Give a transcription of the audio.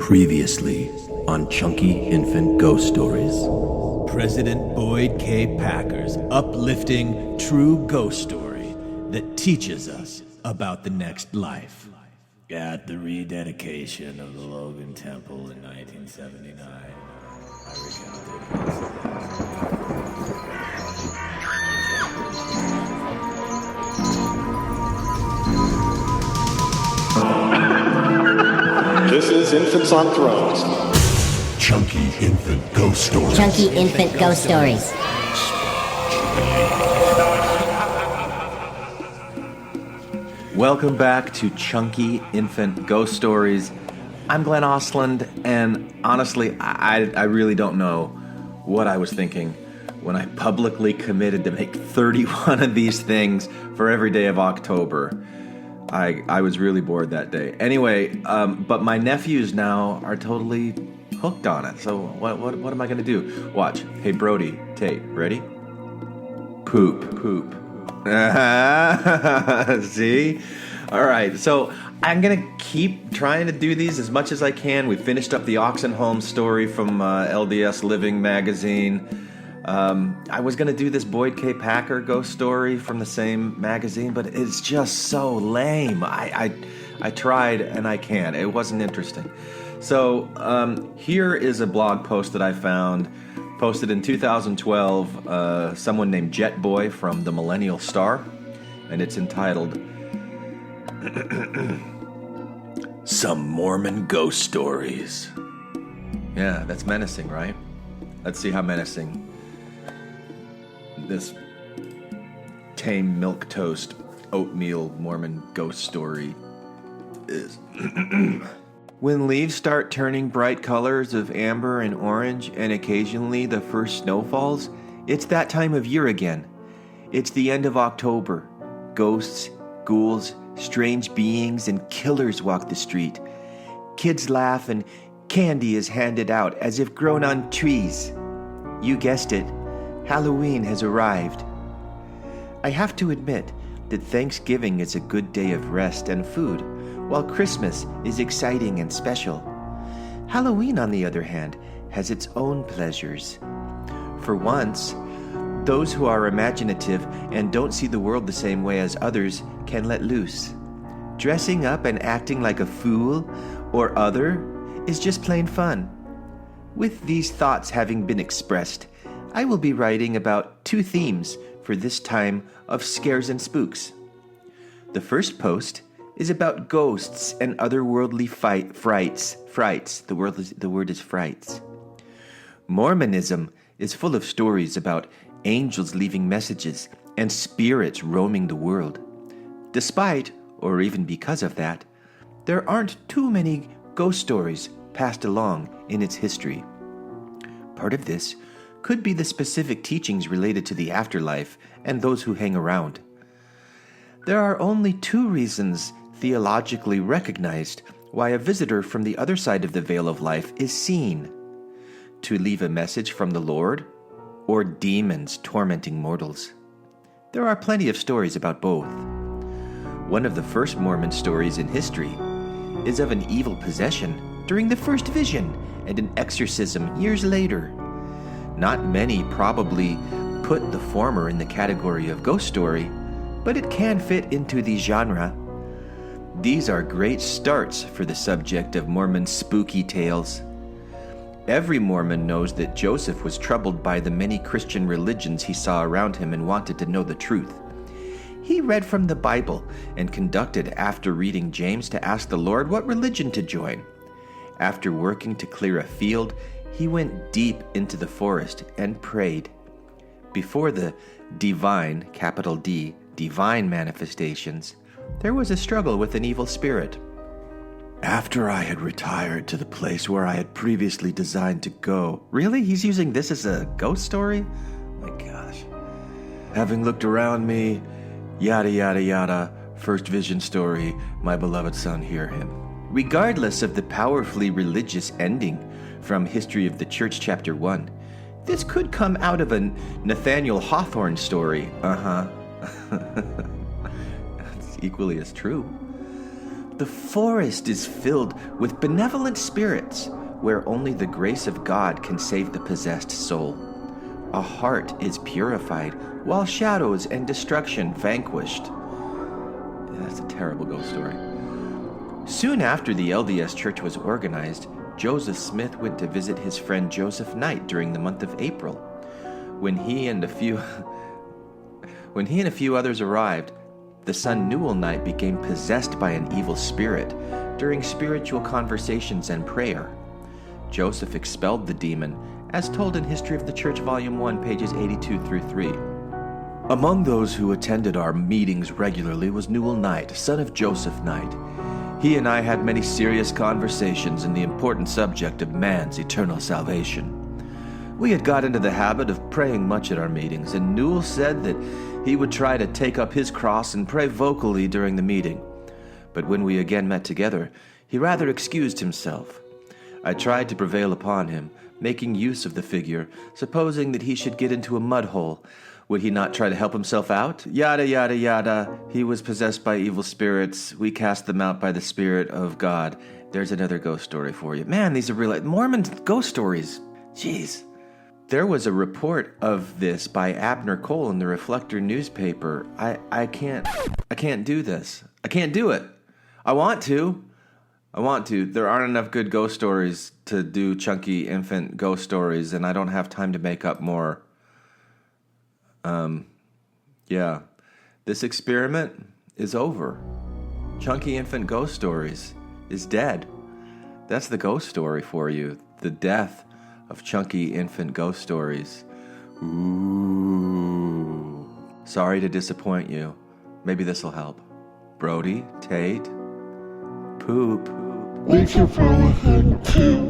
Previously on Chunky Infant Ghost Stories. President Boyd K. Packer's uplifting true ghost story that teaches us about the next life. At the rededication of the Logan Temple in 1979, I recounted This is Infants on Thrones. Chunky Infant Ghost Stories. Chunky Infant Ghost Stories. Welcome back to Chunky Infant Ghost Stories. I'm Glenn Osland, and honestly, I really don't know what I was thinking when I publicly committed to make 31 of these things for every day of October. I was really bored that day. Anyway, but my nephews now are totally hooked on it. So what am I going to do? Watch. Hey, Brody, Tate, ready? Poop. See? All right, so I'm going to keep trying to do these as much as I can. We finished up the Oxenholm story from LDS Living magazine. I was going to do this Boyd K. Packer ghost story from the same magazine, but it's just so lame. I tried and I can't. It wasn't interesting. So here is a blog post that I found, posted in 2012, someone named Jet Boy from the Millennial Star, and it's entitled Some Mormon Ghost Stories. Yeah, that's menacing, right? Let's see how menacing this tame milquetoast oatmeal Mormon ghost story is. When leaves start turning bright colors of amber and orange, and occasionally the first snow falls, it's that time of year again. It's the end of October. Ghosts, ghouls, strange beings, and killers walk the street. Kids laugh and candy is handed out as if grown on trees. You guessed it. Halloween has arrived. I have to admit that Thanksgiving is a good day of rest and food, while Christmas is exciting and special. Halloween, on the other hand, has its own pleasures. For once, those who are imaginative and don't see the world the same way as others can let loose. Dressing up and acting like a fool or other is just plain fun. With these thoughts having been expressed, I will be writing about two themes for this time of scares and spooks. The first post is about ghosts and otherworldly frights. The word is frights. Mormonism is full of stories about angels leaving messages and spirits roaming the world. Despite, or even because of that, there aren't too many ghost stories passed along in its history. Part of this could be the specific teachings related to the afterlife and those who hang around. There are only two reasons theologically recognized why a visitor from the other side of the veil of life is seen: to leave a message from the Lord, or demons tormenting mortals. There are plenty of stories about both. One of the first Mormon stories in history is of an evil possession during the first vision and an exorcism years later. Not many probably put the former in the category of ghost story, but it can fit into the genre. These are great starts for the subject of Mormon spooky tales. Every Mormon knows that Joseph was troubled by the many Christian religions he saw around him and wanted to know the truth. He read from the Bible and conducted after reading James to ask the Lord what religion to join. After working to clear a field, he went deep into the forest and prayed. Before the divine, capital D, divine manifestations, there was a struggle with an evil spirit. After I had retired to the place where I had previously designed to go. Really? He's using this as a ghost story? Oh my gosh. Having looked around me, yada yada yada, first vision story, my beloved son hear him. Regardless of the powerfully religious ending from History of the Church Chapter 1, this could come out of a Nathaniel Hawthorne story. It's equally as true. The forest is filled with benevolent spirits, where only the grace of God can save the possessed soul. A heart is purified, while shadows and destruction vanquished. That's a terrible ghost story. Soon after the LDS Church was organized, Joseph Smith went to visit his friend Joseph Knight during the month of April. When he and a few others arrived, the son Newell Knight became possessed by an evil spirit during spiritual conversations and prayer. Joseph expelled the demon, as told in History of the Church, Volume 1, pages 82 through 3. Among those who attended our meetings regularly was Newell Knight, son of Joseph Knight. He and I had many serious conversations in the important subject of man's eternal salvation. We had got into the habit of praying much at our meetings, and Newell said that he would try to take up his cross and pray vocally during the meeting. But when we again met together, he rather excused himself. I tried to prevail upon him, making use of the figure, supposing that he should get into a mud hole. Would he not try to help himself out? Yada, yada, yada. He was possessed by evil spirits. We cast them out by the Spirit of God. There's another ghost story for you. Man, these are real Mormon ghost stories. Jeez. There was a report of this by Abner Cole in the Reflector newspaper. I can't do this. I can't do it. I want to. There aren't enough good ghost stories to do chunky infant ghost stories, and I don't have time to make up more. Yeah. This experiment is over. Chunky infant ghost stories is dead. That's the ghost story for you. The death of chunky infant ghost stories. Ooh. Sorry to disappoint you. Maybe this'll help. Brody, Tate, poop. We should follow him too.